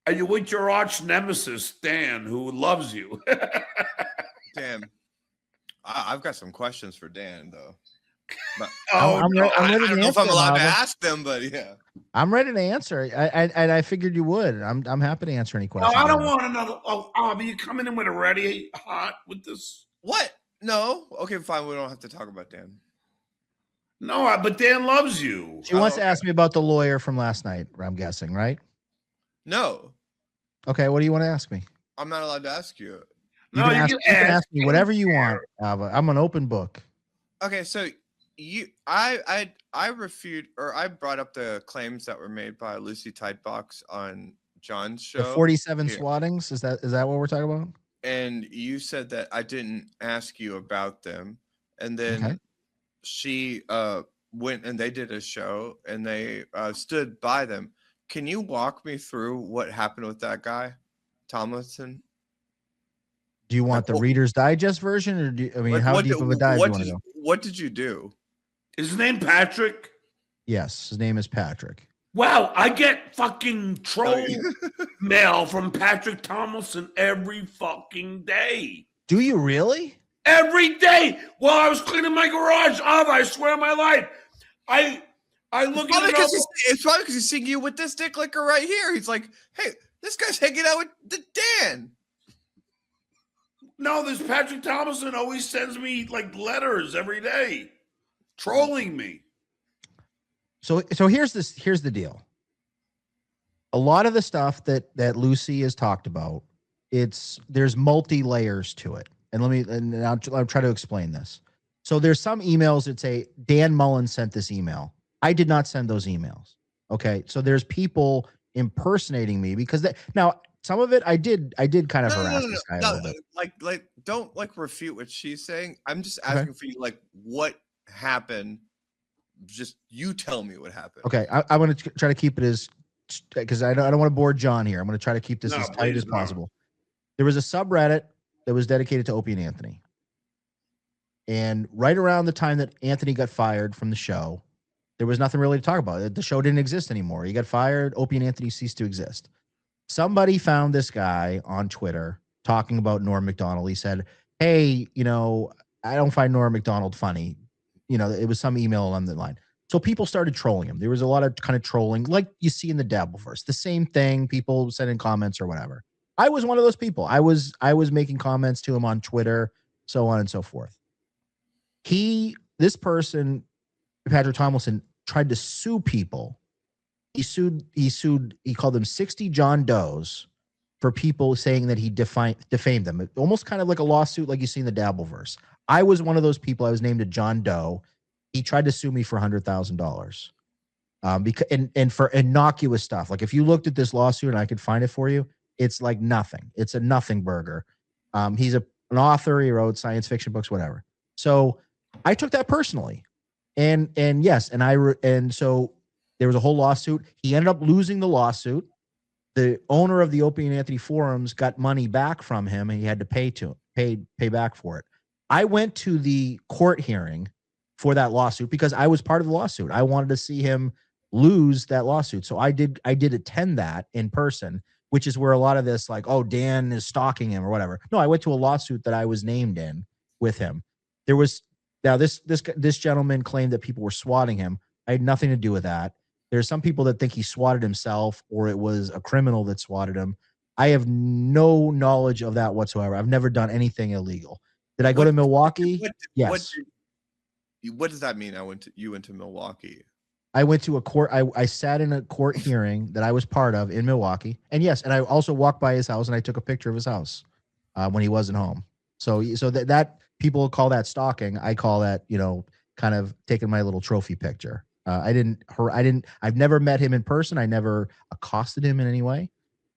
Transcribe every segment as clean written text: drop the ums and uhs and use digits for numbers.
Are you with your arch nemesis, Dan, who loves you? Damn. I've got some questions for Dan, though. But I don't know if I'm allowed to ask them, but yeah. I'm ready to answer. I figured you would. I'm happy to answer any questions. I don't want another. Are you coming in with a ready hot with this? What? No. Okay, fine. We don't have to talk about Dan. No, but Dan loves you. She wants to ask me about the lawyer from last night, I'm guessing, right? No. Okay, what do you want to ask me? I'm not allowed to ask you. You can ask me whatever you want, Ava. I'm an open book. Okay, so I refute, or I brought up the claims that were made by Lucy Tightbox on John's show. The 47 swattings, is that what we're talking about? And you said that I didn't ask you about them, and then she went and they did a show and they stood by them. Can you walk me through what happened with that guy, Tomlinson? Do you want the Reader's Digest version, or how deep of a dive do you want to go? What did you do? Is his name Patrick? Yes, his name is Patrick. Wow, I get fucking troll mail from Patrick Tomlinson every fucking day. Do you really? Every day while I was cleaning my garage. I swear on my life. I look at it. It's probably because he's seeing you with this dick licker right here. He's like, hey, this guy's hanging out with the Dan. No, this Patrick Tomlinson always sends me like letters every day, trolling me. So here's the deal. A lot of the stuff that Lucy has talked about, there's multi layers to it. And I'll try to explain this. So there's some emails that say Dan Mullen sent this email. I did not send those emails. Okay. So there's people impersonating me because now some of it I did kind of harass this guy a little bit. Like don't refute what she's saying. I'm just asking for you, what happened. Just you tell me what happened. Okay. I want to try to keep it because I don't want to bore John here. I'm going to try to keep this as tight as possible. There was a subreddit that was dedicated to Opie and Anthony. And right around the time that Anthony got fired from the show, there was nothing really to talk about. The show didn't exist anymore. He got fired. Opie and Anthony ceased to exist. Somebody found this guy on Twitter talking about Norm Macdonald. He said, hey, I don't find Norm Macdonald funny. It was some email along the line. So people started trolling him. There was a lot of kind of trolling like you see in the Dabbleverse. The same thing, people sending comments or whatever. I was one of those people. I was making comments to him on Twitter, so on and so forth. This person, Patrick Tomlinson, tried to sue people. He called them 60 John Does for people saying that he defamed them. Almost kind of like a lawsuit like you see in the Dabbleverse. I was one of those people. I was named a John Doe. He tried to sue me for $100,000. Because and for innocuous stuff. Like if you looked at this lawsuit and I could find it for you, it's like nothing. It's a nothing burger. He's an author. He wrote science fiction books, whatever. So I took that personally, and so there was a whole lawsuit. He ended up losing the lawsuit. The owner of the Opie and Anthony forums got money back from him, and he had to pay back for it. I went to the court hearing for that lawsuit because I was part of the lawsuit. I wanted to see him lose that lawsuit, so I did attend that in person, which is where a lot of this, like, oh, Dan is stalking him or whatever. No, I went to a lawsuit that I was named in with him. There was this gentleman claimed that people were swatting him. I had nothing to do with that. There's some people that think he swatted himself or it was a criminal that swatted him. I have no knowledge of that whatsoever. I've never done anything illegal. Did I go to Milwaukee? Yes. What does that mean? You went to Milwaukee. I went to a court. I sat in a court hearing that I was part of in Milwaukee. And yes, and I also walked by his house and I took a picture of his house when he wasn't home. So that people call that stalking. I call that, kind of taking my little trophy picture. I've never met him in person. I never accosted him in any way.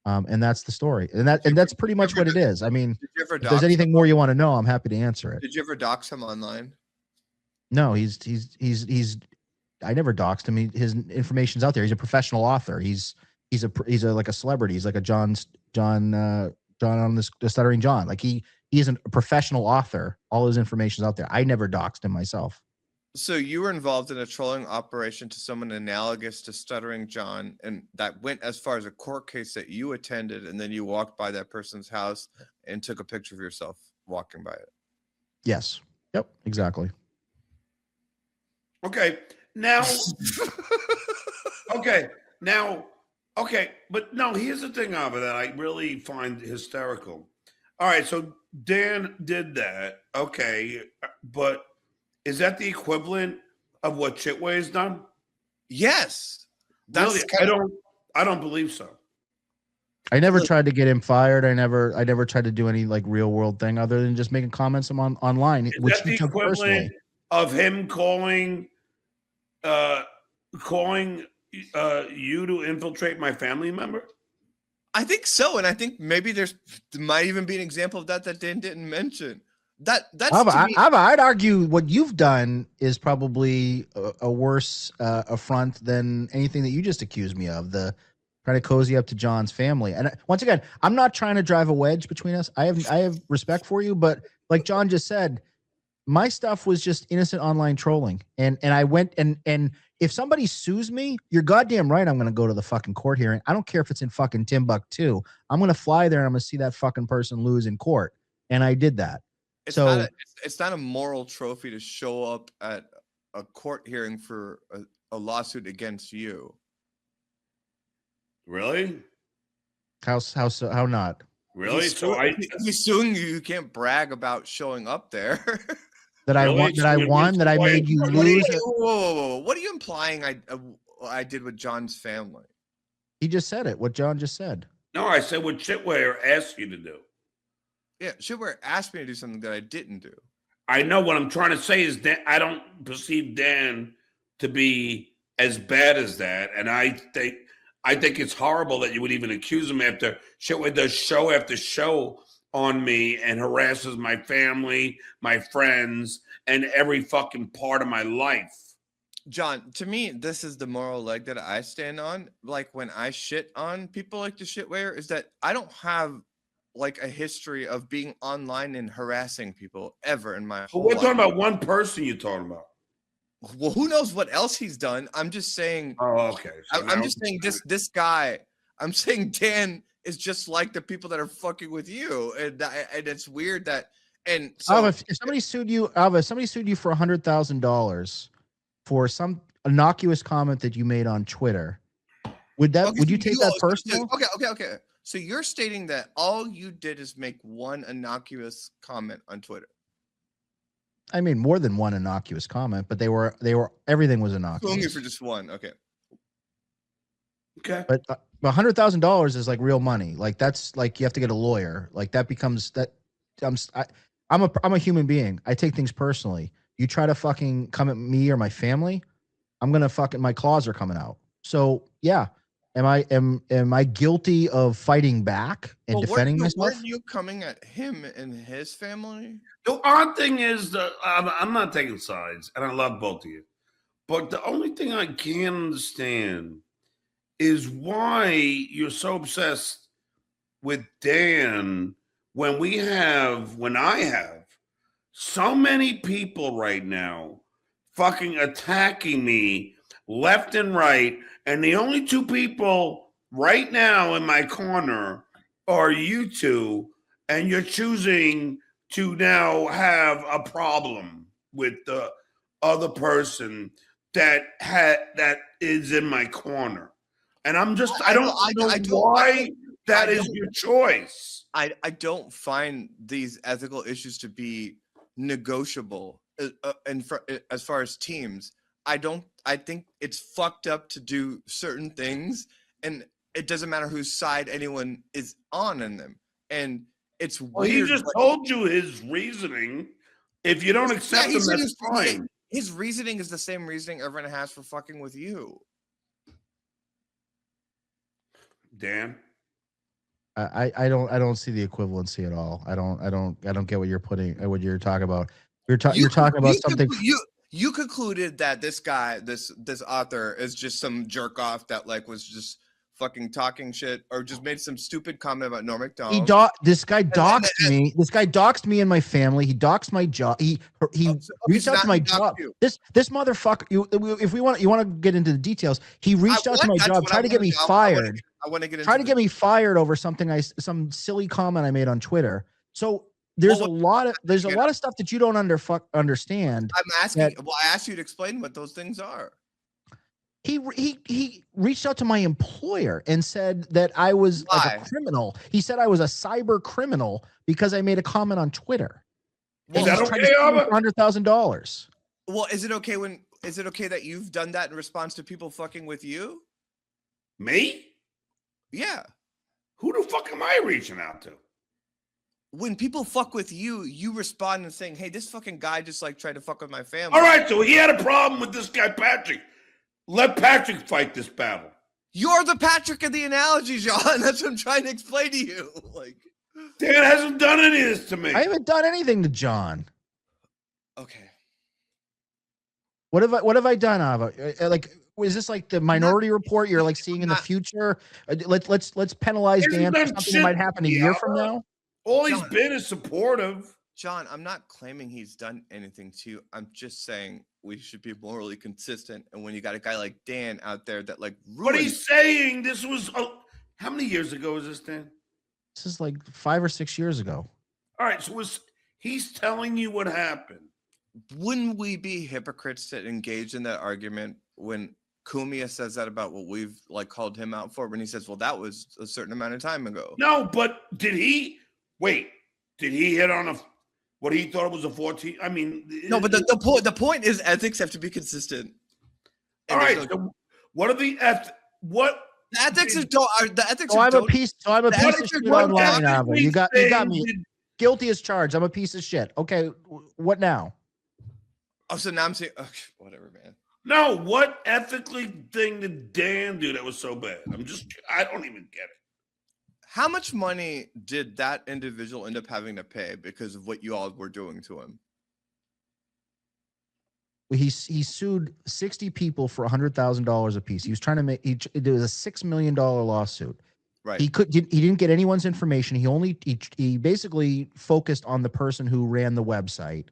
And that's the story. And that's pretty much what it is. I mean, if there's anything more you want to know, I'm happy to answer it. Did you ever dox him online? No, he's I never doxed him. His information's out there. He's a professional author. He's like a celebrity. He's like a John on this Stuttering John. Like he isn't a professional author. All his information's out there. I never doxed him myself. So you were involved in a trolling operation to someone analogous to Stuttering John, and that went as far as a court case that you attended, and then you walked by that person's house and took a picture of yourself walking by it. Yes. Yep. Exactly. Okay. Now. Okay. Now. Okay. But no, here's the thing of it that I really find hysterical. All right. So Dan did that. Okay. But is that the equivalent of what Chitway has done? Yes. Really? I don't believe so. I never tried to get him fired. I never tried to do any like real world thing other than just making comments online, Is which that the he took equivalent personally. of him calling you to infiltrate my family member? I think so, and I think maybe there might even be an example of that Dan didn't mention. I'd argue what you've done is probably a worse affront than anything that you just accused me of. The trying to cozy up to John's family. And once again, I'm not trying to drive a wedge between us. I have respect for you, but like John just said, my stuff was just innocent online trolling. And I went and if somebody sues me, you're goddamn right. I'm going to go to the fucking court hearing. I don't care if it's in fucking Timbuktu. I'm going to fly there and I'm going to see that fucking person lose in court. And I did that. It's not a moral trophy to show up at a court hearing for a lawsuit against you. Really? How not? Really? If he's suing you, you can't brag about showing up there. That I made you lose. Whoa. What are you implying I did with John's family? He just said it. What John just said. No, I said what Chitway asked you to do. Yeah, Chitway asked me to do something that I didn't do. I know what I'm trying to say is that I don't perceive Dan to be as bad as that, and I think it's horrible that you would even accuse him after Chitway does show after show on me and harasses my family, my friends, and every fucking part of my life. John, to me, this is the moral leg that I stand on. Like when I shit on people like the Chitwayer, is that I don't have like a history of being online and harassing people ever in my whole life. We're talking about one person you're talking about. Well, who knows what else he's done? I'm just saying. Oh, okay. So I'm just saying this guy. I'm saying Dan is just like the people that are fucking with you, and it's weird that. And so, if somebody sued you, Alva, somebody sued you for $100,000 for some innocuous comment that you made on Twitter, would you take that personal? Okay. So you're stating that all you did is make one innocuous comment on Twitter. I mean, more than one innocuous comment, but they were everything was innocuous. Only for just one. Okay. But $100,000 is like real money. Like that's like you have to get a lawyer. Like that becomes that. I'm a human being. I take things personally. You try to fucking come at me or my family, I'm gonna fucking my claws are coming out. So yeah. Am I guilty of fighting back and defending myself? Weren't you coming at him and his family? The odd thing is that I'm not taking sides, and I love both of you. But the only thing I can't understand is why you're so obsessed with Dan when I have so many people right now fucking attacking me left and right. And the only two people right now in my corner are you two, and you're choosing to now have a problem with the other person that is in my corner. And I don't know why that is your choice. I don't find these ethical issues to be negotiable as far as teams. I think it's fucked up to do certain things, and it doesn't matter whose side anyone is on in them. And it's weird. He just told you his reasoning. If you don't accept him, that's fine. His reasoning is the same reasoning everyone has for fucking with you. Dan? I don't see the equivalency at all. I don't get what you're talking about. You're talking about something. You concluded that this guy, this author, is just some jerk off that like was just fucking talking shit or just made some stupid comment about Norm Macdonald. This guy doxed me. This guy doxed me and my family. He doxed my job. He reached out to my job. This motherfucker. If you want to get into the details, he reached out to my job, tried to get me fired. I want to get into tried to get me fired over some silly comment I made on Twitter. So there's a lot of stuff that you don't understand. I'm asking. I asked you to explain what those things are. He reached out to my employer and said that I was like a criminal. He said I was a cyber criminal because I made a comment on Twitter. Is that okay, $100,000. Well, is it okay that you've done that in response to people fucking with you? Me? Yeah. Who the fuck am I reaching out to? When people fuck with you, you respond and saying, "Hey, this fucking guy just like tried to fuck with my family." All right, so he had a problem with this guy Patrick. Let Patrick fight this battle. You're the Patrick of the analogy, John. That's what I'm trying to explain to you. Like, Dan hasn't done any of this to me. I haven't done anything to John. Okay. What have I done, Ava? Like, is this like the Minority Report? You're like seeing in the future. Let's penalize Dan for something that might happen a year from now. All he's been is supportive. John, I'm not claiming he's done anything to you. I'm just saying we should be morally consistent. And when you got a guy like Dan out there that like what he's saying, this was how many years ago is this, Dan? This is like 5 or 6 years ago. All right, so he's telling you what happened. Wouldn't we be hypocrites to engage in that argument when Kumia says that about what we've like called him out for? When he says, "Well, that was a certain amount of time ago." No, but did he hit on what he thought was a 14? I mean, no, but the point is ethics have to be consistent. All right, so what are the ethics? What the ethics are? The ethics. So I'm a piece of shit online, Ava. You got me guilty as charged. I'm a piece of shit. Okay, what now? Oh, so now I'm saying, whatever, man. No, what ethically thing did Dan do that was so bad? I don't even get it. How much money did that individual end up having to pay because of what you all were doing to him? He sued 60 people for $100,000 a piece. He was trying to make it was a $6 million lawsuit. Right. He didn't get anyone's information. He basically focused on the person who ran the website.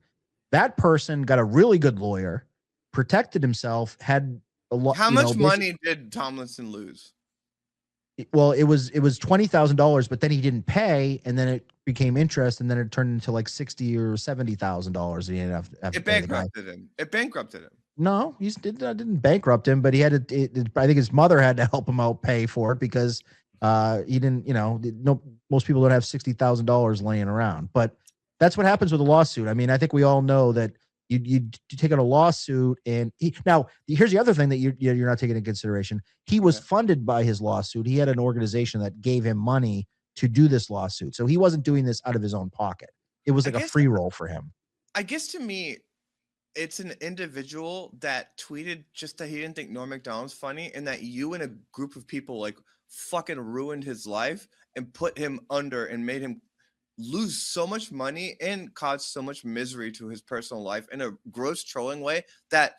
That person got a really good lawyer, protected himself, had a lot. How much money did Tomlinson lose? Well, it was $20,000, but then he didn't pay, and then it became interest, and then it turned into like $60,000 or $70,000. He ended up it bankrupted him. It bankrupted him. No, didn't bankrupt him, but he had to. I think his mother had to help him out pay for it because he didn't. Most people don't have $60,000 laying around, but that's what happens with a lawsuit. I mean, I think we all know that you take out a lawsuit, and now here's the other thing that you're not taking into consideration. He was funded by his lawsuit. He had an organization that gave him money to do this lawsuit, so he wasn't doing this out of his own pocket. It was like a free roll for him. I guess to me, it's an individual that tweeted just that he didn't think Norm Macdonald's funny, and that you and a group of people like fucking ruined his life and put him under and made him lose so much money and cause so much misery to his personal life in a gross trolling way that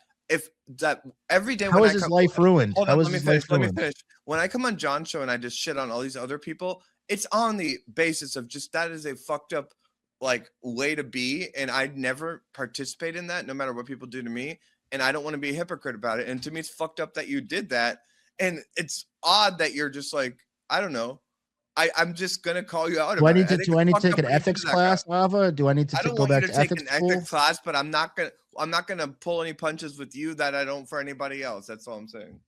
every day how is his life ruined? Hold on, let me finish. When I come on John's show and I just shit on all these other people, it's on the basis of just that is a fucked up like way to be, and I'd never participate in that no matter what people do to me, and I don't want to be a hypocrite about it. And to me, it's fucked up that you did that, and it's odd that you're just like, I don't know. I'm just gonna call you out. Do I need to take an ethics class, Ava? Do I need to go back to ethics class? But I'm not gonna pull any punches with you that I don't for anybody else. That's all I'm saying.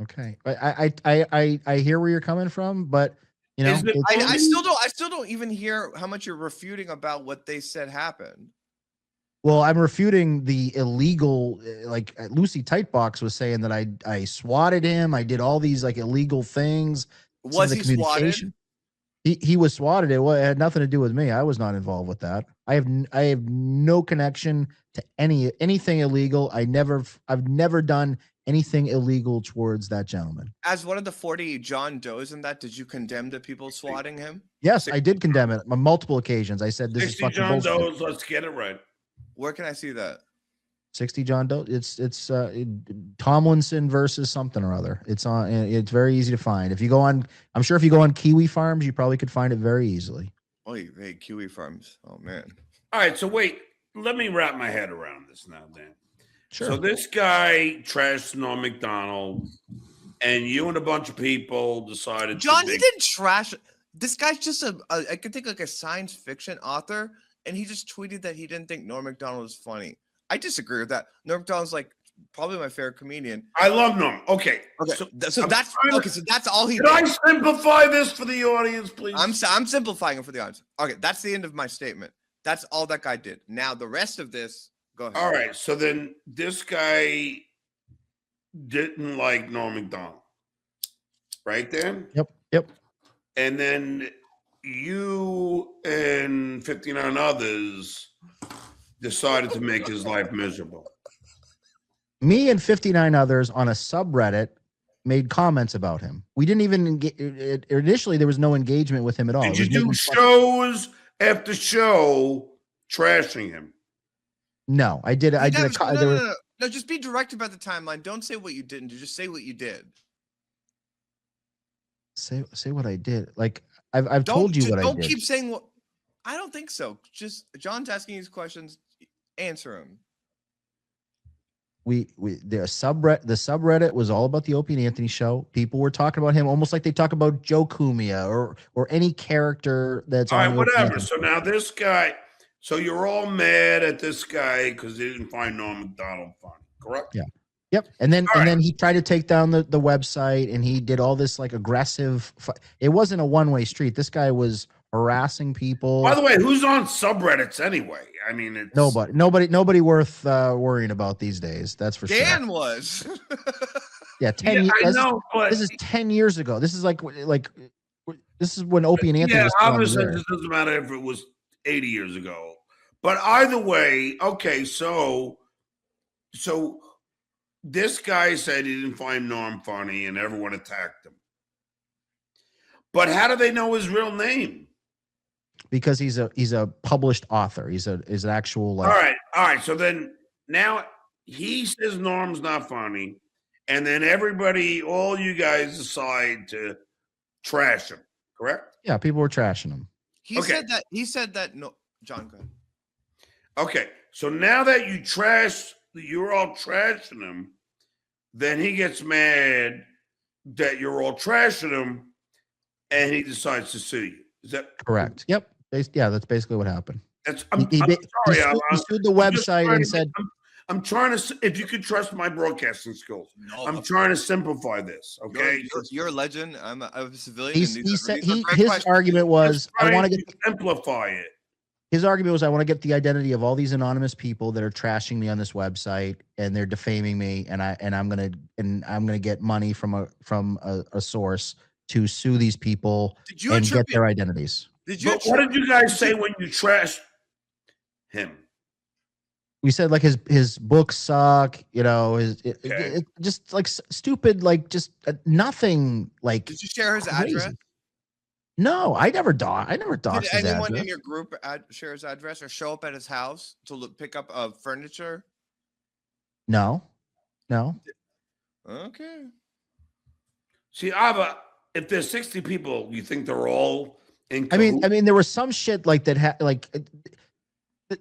Okay, I hear where you're coming from, but I still don't even hear how much you're refuting about what they said happened. Well, I'm refuting the illegal, like Lucy Tightbox was saying that I swatted him. I did all these like illegal things. Was he swatted? He was swatted. It had nothing to do with me. I was not involved with that. I have no connection to anything illegal. I've never done anything illegal towards that gentleman. As one of the 40 John Does in that, did you condemn the people swatting him? Yes, I did condemn it on multiple occasions. I said this is fucking John bullshit. Does, let's get it right. Where can I see that? 60 John Doe. It's Tomlinson versus something or other. It's on. It's very easy to find. If you go on, I'm sure if you go on Kiwi Farms, you probably could find it very easily. Oh, hey, Kiwi Farms. Oh man. All right, so wait, let me wrap my head around this now, Dan. Sure. So this guy trashed Norm Macdonald, and you and a bunch of people decided. John, he didn't trash. This guy's just I could think like a science fiction author, and he just tweeted that he didn't think Norm Macdonald was funny. I disagree with that. Norm Macdonald's like probably my favorite comedian. I love Norm. Okay. So that's okay. So that's all he did. Can I simplify this for the audience, please? I'm simplifying it for the audience. Okay, that's the end of my statement. That's all that guy did. Now the rest of this, go ahead. All right. So then this guy didn't like Norm Macdonald, right, Dan? Yep. And then you and 59 others decided to make his life miserable. Me and 59 others on a subreddit made comments about him. We didn't even initially there was no engagement with him at all. Did you do shows after show trashing him? No, I did. No, just be direct about the timeline. Don't say what you didn't do. Just say what you did. Say what I did. Like I've told you what I did. Don't keep saying what. I don't think so. Just John's asking these questions. Answer him. The subreddit was all about the Opie and Anthony show. People were talking about him almost like they talk about Joe Cumia or any character that's all on right, whatever. So now this guy, so you're all mad at this guy because they didn't find Norm Macdonald funny, correct? Yeah. Yep. And then he tried to take down the website, and he did all this like aggressive. It wasn't a one-way street. This guy was harassing people. By the way, who's on subreddits anyway? I mean, it's nobody worth worrying about these days. That's for sure. Dan was. Yeah, 10 years. I know, but this is 10 years ago. This is like this is when Opie and Anthony. Yeah, obviously, it doesn't matter if it was 80 years ago. But either way, okay, so this guy said he didn't find Norm funny, and everyone attacked him. But how do they know his real name? Because he's a published author. He's an actual like. All right. So then now he says Norm's not funny, and then all you guys decide to trash him. Correct? Yeah, people were trashing him. He said that. No, John, go ahead. Okay, so now that you're all trashing him, then he gets mad that you're all trashing him, and he decides to sue you. Is that correct? Yep. Yeah, that's basically what happened. I'm sorry. He sued the website and said, I'm trying to, if you could trust my broadcasting skills, I'm trying to simplify this. Okay. You're a legend. I'm a civilian. His argument was, I want to simplify it. His argument was, I want to get the identity of all these anonymous people that are trashing me on this website, and they're defaming me, and I'm gonna get money from a source to sue these people and get their identities. What did you guys say when you trashed him? We said like his books suck, it just like stupid, like just nothing. Like, did you share his address? No, I never doxed his address. Did anyone in your group share his address or show up at his house to pick up furniture? No. Okay. See, if there's 60 people, you think they're all in? I mean, there was some shit like that.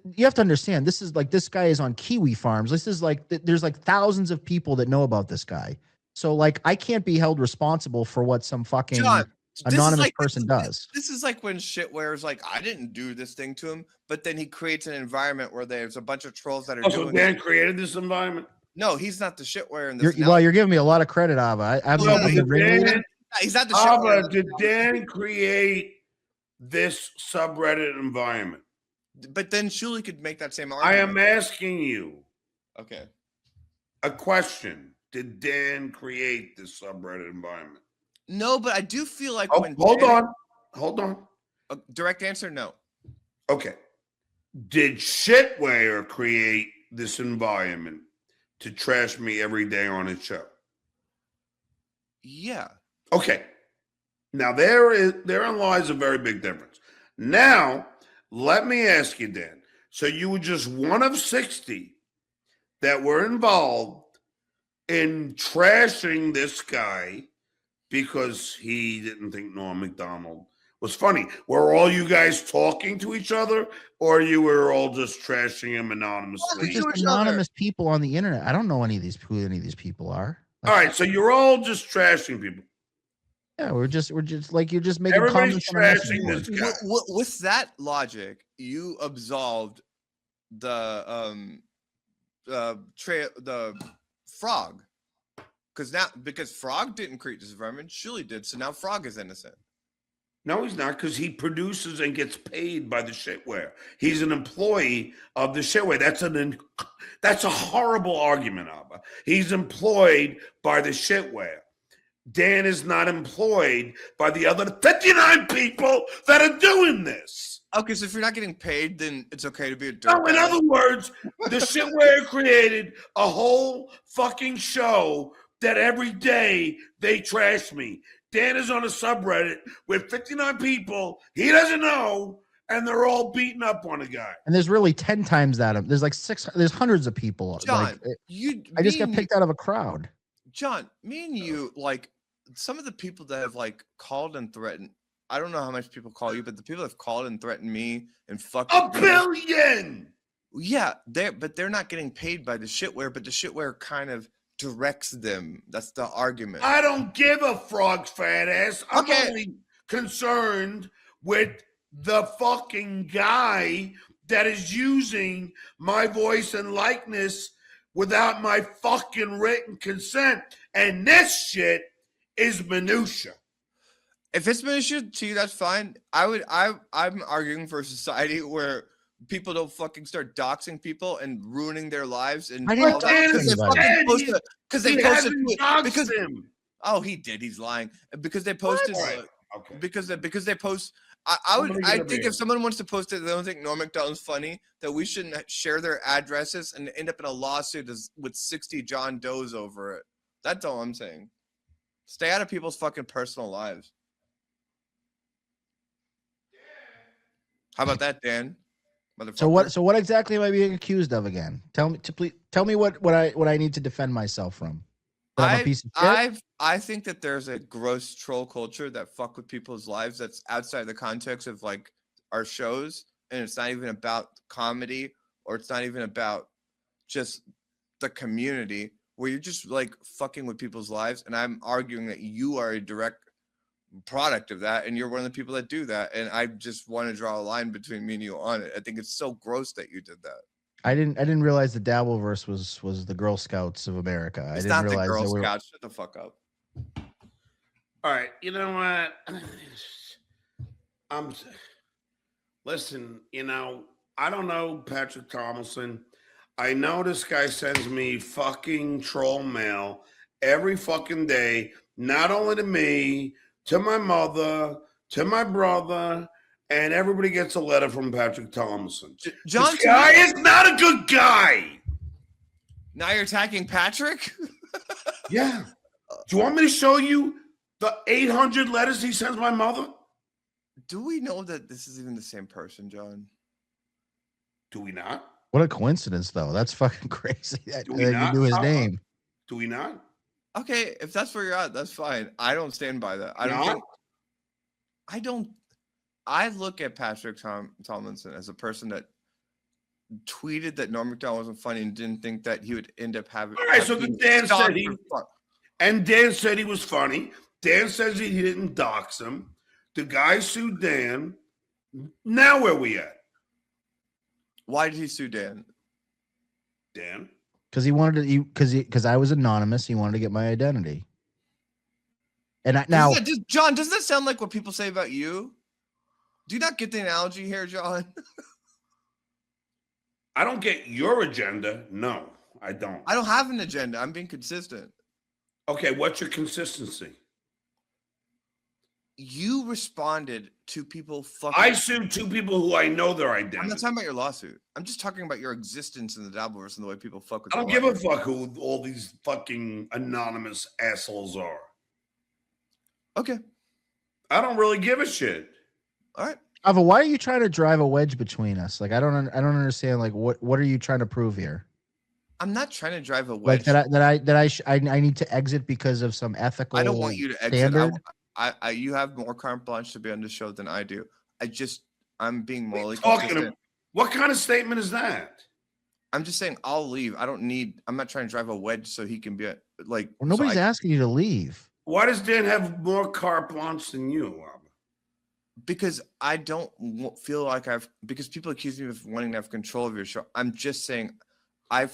You have to understand. This is like, this guy is on Kiwi Farms. This is like, there's like thousands of people that know about this guy. So like, I can't be held responsible for what some fucking anonymous person does. This is like when shitware's like, I didn't do this thing to him, but then he creates an environment where there's a bunch of trolls that are doing. So Dan created this environment. No, he's not the shitware in this. You're giving me a lot of credit, Ava. He's not the shitware. Did Dan create this subreddit environment? But then Shuli could make that same argument. I am asking you. Okay. A question. Did Dan create this subreddit environment? No, but I do feel like hold on. A direct answer, no. Okay. Did Shitware create this environment to trash me every day on his show? Yeah. Okay. Now therein lies a very big difference. Now, let me ask you, Dan. So you were just one of 60 that were involved in trashing this guy because he didn't think Norm Macdonald was funny. Were all you guys talking to each other, or you were all just trashing him anonymously? They're just anonymous people on the internet. I don't know who any of these people are. All right, so you're all just trashing people. Yeah, we're just like you're just making Everybody's comments. trashing this guy. With that logic, you absolved the Frog, because Frog didn't create this environment, Shuli did. So now Frog is innocent. No, he's not, because he produces and gets paid by the shitware. He's an employee of the shitware. That's a horrible argument, Abba. He's employed by the shitware. Dan is not employed by the other 59 people that are doing this. Okay, so if you're not getting paid, then it's okay to be a dirt. No, in other words, the shitware created a whole fucking show that every day they trash me. Dan is on a subreddit with 59 people he doesn't know, and they're all beating up on a guy. And there's really 10 times that. There's like there's hundreds of people. John, I just got picked out of a crowd. John, me and you, like some of the people that have like called and threatened. I don't know how much people call you, but the people that have called and threatened me and fucked a billion. Yeah, they're not getting paid by the shitware, but the shitware kind of directs them. That's the argument. I don't give a frog's fat ass. I'm only concerned with the fucking guy that is using my voice and likeness without my fucking written consent. And this shit is minutia. If it's minutia to you, that's fine. I'm arguing for a society where people don't fucking start doxing people and ruining their lives and because they posted because him. Oh, he did. He's lying because they posted because they post. I think if someone wants to post it, they don't think Norm Macdonald's funny, that we shouldn't share their addresses and end up in a lawsuit with 60 John Does over it. That's all I'm saying. Stay out of people's fucking personal lives. How about that, Dan? So what exactly am I being accused of again? Tell me what I need to defend myself from. I'm a piece of shit? I think that there's a gross troll culture that fuck with people's lives that's outside the context of like our shows, and it's not even about comedy, or it's not even about just the community, where you're just like fucking with people's lives. And I'm arguing that you are a direct product of that, and you're one of the people that do that, and I just want to draw a line between me and you on it. I think it's so gross that you did that. I didn't realize the Dabbleverse was the Girl Scouts of America. It's I didn't not realize the Girl Scouts. Shut the fuck up. All right, you know what? Listen, I don't know Patrick Tomlinson. I know this guy sends me fucking troll mail every fucking day, not only to me, to my mother, to my brother, and everybody gets a letter from Patrick Tomlinson. John, this guy is not a good guy. Now you're attacking Patrick? Yeah. Do you want me to show you the 800 letters he sends my mother? Do we know that this is even the same person, John? Do we not? What a coincidence, though. That's fucking crazy. That Do we not? You knew his name. Do we not? Okay, if that's where you're at, that's fine. I don't stand by that. I look at Patrick Tomlinson as a person that tweeted that Norm Macdonald wasn't funny and didn't think that he would end up having. All right, so Dan said he was funny. Dan says he didn't dox him. The guy sued Dan. Now where we at? Why did he sue Dan? Dan? Because he wanted to. Because I was anonymous. He wanted to get my identity. And John, does that sound like what people say about you? Do you not get the analogy here, John? I don't get your agenda. No, I don't. I don't have an agenda. I'm being consistent. Okay, what's your consistency? You responded to people fucking. I sued two people who I know their identity. I'm not talking about your lawsuit. I'm just talking about your existence in the Dabbleverse and the way people fuck with. I don't give a fuck who all these fucking anonymous assholes are. Okay. I don't really give a shit. All right. Ava, why are you trying to drive a wedge between us? Like, I don't understand. Like, what are you trying to prove here? I'm not trying to drive a Like wedge. I need to exit because of some ethical. I don't want you to exit. standard? You have more carte blanche to be on the show than I do. I'm being morally Talking consistent. what kind of statement is that? I'm just saying I'll leave. I'm not trying to drive a wedge so he can be like. Well, nobody's asking you to leave. Why does Dan have more carte blanche than you, Robert? Because I don't feel like because people accuse me of wanting to have control of your show. I'm just saying I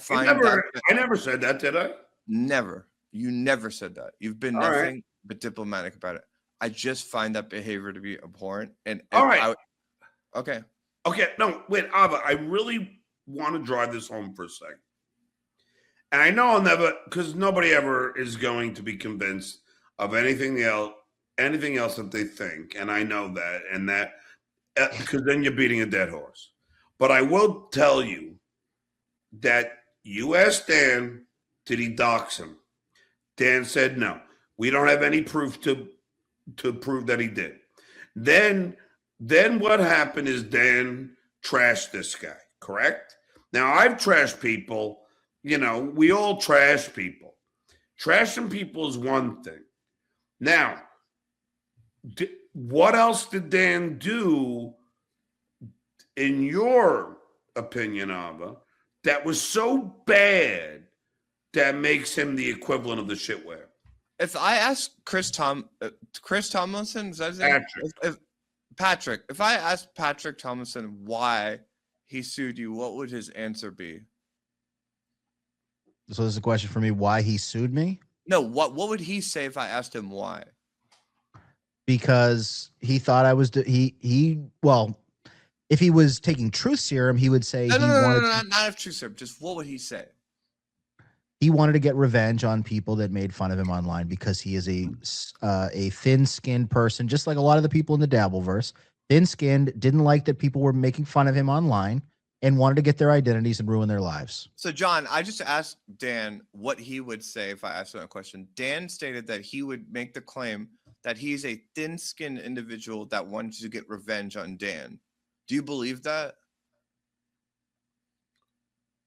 never said that, did I? Never. You never said that. You've been nothing but diplomatic about it. I just find that behavior to be abhorrent. And all right. Okay. No, wait, Abba, I really want to drive this home for a second. And I know I'll never, because nobody ever is going to be convinced of anything else that they think. And I know that. And that, because then you're beating a dead horse. But I will tell you that you asked Dan, did he dox him? Dan said no. We don't have any proof to prove that he did. Then what happened is Dan trashed this guy, correct? Now, I've trashed people. You know, we all trash people. Trashing people is one thing. Now, what else did Dan do, in your opinion, Abba, that was so bad that makes him the equivalent of the shitware? If I ask Chris Tomlinson, is that his name? Patrick, if I asked Patrick Tomlinson why he sued you, what would his answer be? So this is a question for me, why he sued me? No, what would he say if I asked him why? Because he thought I was well, if he was taking truth serum, he would say not of truth serum. Just what would he say? He wanted to get revenge on people that made fun of him online because he is a thin-skinned person, just like a lot of the people in the Dabbleverse. Thin-skinned, didn't like that people were making fun of him online, and wanted to get their identities and ruin their lives. So, John, I just asked Dan what he would say if I asked him that question. Dan stated that he would make the claim that he's a thin-skinned individual that wanted to get revenge on Dan. Do you believe that?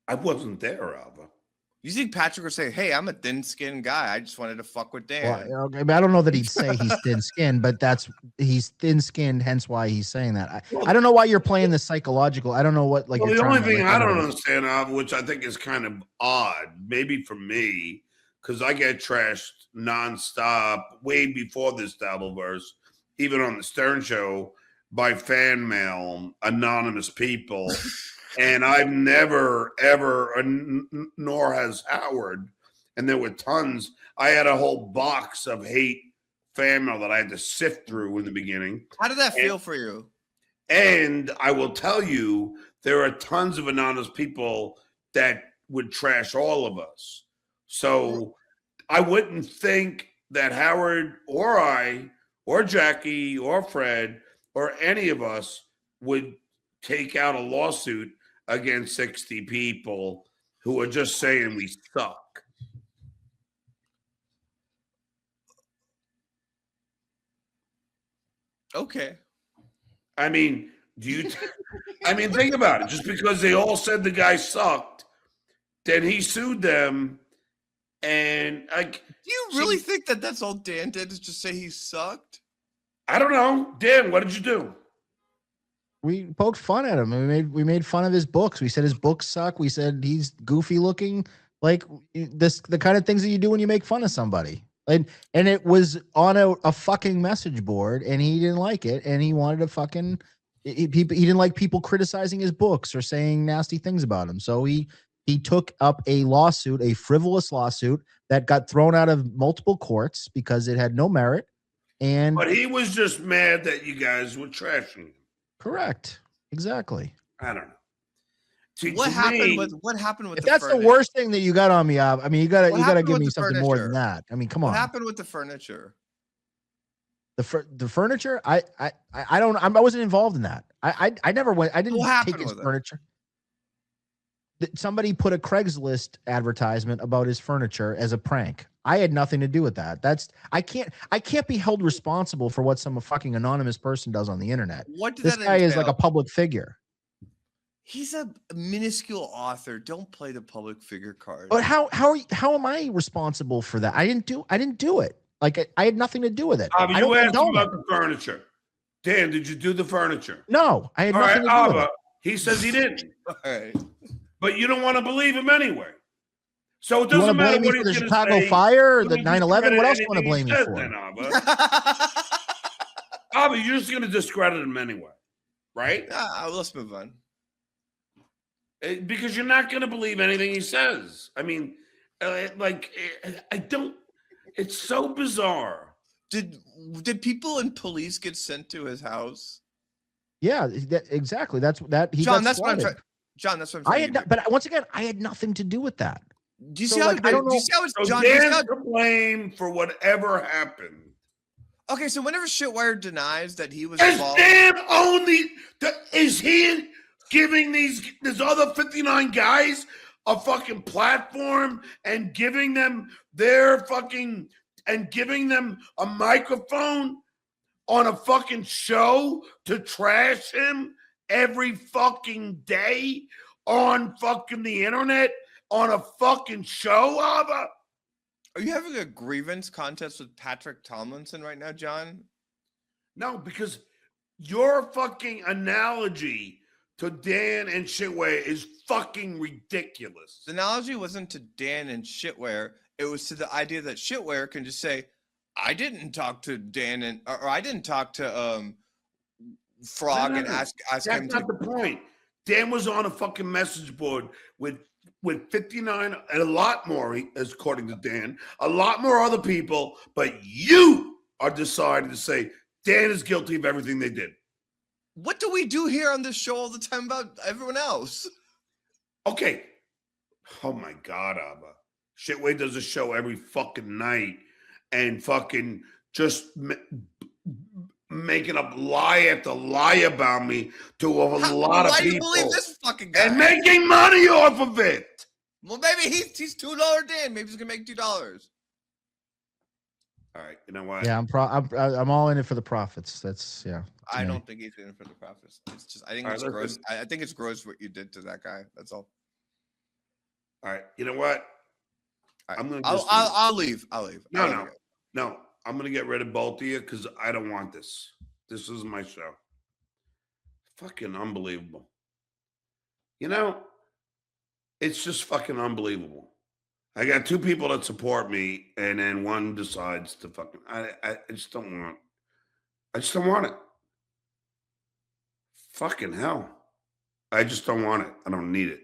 I wasn't there, Alva. You think Patrick would say, hey, I'm a thin-skinned guy. I just wanted to fuck with Dan. Well, I don't know that he'd say he's thin-skinned, but he's thin-skinned, hence why he's saying that. I don't know why you're playing the psychological. I don't know what, like, the only thing I don't understand, Alva, which I think is kind of odd, maybe for me, because I get trashed nonstop way before this Dabbleverse, even on the Stern Show, by fan mail, anonymous people. And I've never, ever, nor has Howard, and there were tons. I had a whole box of hate fan mail that I had to sift through in the beginning. How did that feel for you? And I will tell you, there are tons of anonymous people that would trash all of us. So I wouldn't think that Howard or I or Jackie or Fred or any of us would take out a lawsuit against 60 people who are just saying we suck. Okay. I mean, think about it. Just because they all said the guy sucked, then he sued them. And do you really think that that's all Dan did, is just say he sucked? I don't know. Dan, what did you do? We poked fun at him. We made fun of his books. We said his books suck. We said he's goofy looking. Like the kind of things that you do when you make fun of somebody. And it was on a fucking message board, and he didn't like it, and he wanted to fucking he didn't like people criticizing his books or saying nasty things about him. So he took up a lawsuit, a frivolous lawsuit that got thrown out of multiple courts because it had no merit. But he was just mad that you guys were trashing him. Correct. Exactly. I don't know. See, what happened with if that's the worst thing that you got on me, I mean, you gotta give me something more than that. I mean, come on. What happened with the furniture? The furniture? I wasn't involved in that. I never went. I didn't take his furniture. Somebody put a Craigslist advertisement about his furniture as a prank. I had nothing to do with that. I can't be held responsible for what some fucking anonymous person does on the internet. What did this guy is like a public figure. He's a minuscule author. Don't play the public figure card. But how am I responsible for that? I didn't do it. Like I had nothing to do with it. I you asked him condone about it. the furniture. Dan, did you do the furniture? No, I had nothing to do with it. He says he didn't. All right. But you don't want to believe him anyway. So it You doesn't want to matter blame me what for the he's gonna Chicago say. fire or You the don't 9/11? What else do you want to discredit blame me anything for? he says then, Abba, you're just going to discredit him anyway, right? Let's move on. Because you're not going to believe anything he says. I mean, I don't. It's so bizarre. Did people in police get sent to his house? Yeah, exactly. That's that. John, that's what I'm trying. John, that's what I'm saying. But once again, I had nothing to do with that. Do you see how? I don't know. So Dan's to blame for whatever happened. Okay, so whenever Shitwire denies that he was Is involved, Dan only? Is he giving these other 59 guys a fucking platform and giving them giving them a microphone on a fucking show to trash him every fucking day on fucking the internet on a fucking show, Abba? Are you having a grievance contest with Patrick Tomlinson right now, John? No, because your fucking analogy to Dan and Shitware is fucking ridiculous. The analogy wasn't to Dan and Shitware. It was to the idea that Shitware can just say, I didn't talk to Dan or I didn't talk to Frog and ask him. That's not the point. Dan was on a fucking message board with 59 and a lot more, according to Dan, a lot more other people, but you are deciding to say Dan is guilty of everything they did. What do we do here on this show all the time about everyone else? Okay. Oh my God, Abba. Shitway does a show every fucking night and fucking just making up lie after lie about me to a lot of people. Why do you believe this fucking guy? And making money off of it. Well, maybe he's $2 Dan. Maybe he's gonna make $2. All right, you know what? Yeah, I'm all in it for the profits. That's I don't think he's in it for the profits. It's just I think it's gross. I think it's gross what you did to that guy. That's all. All right, you know what? Right. I'm gonna. I'll leave. No. I'm gonna get rid of both of you because I don't want this. This is my show. Fucking unbelievable. You know, it's just fucking unbelievable. I got two people that support me, and then one decides to fucking. I just don't want. I just don't want it. Fucking hell. I just don't want it. I don't need it.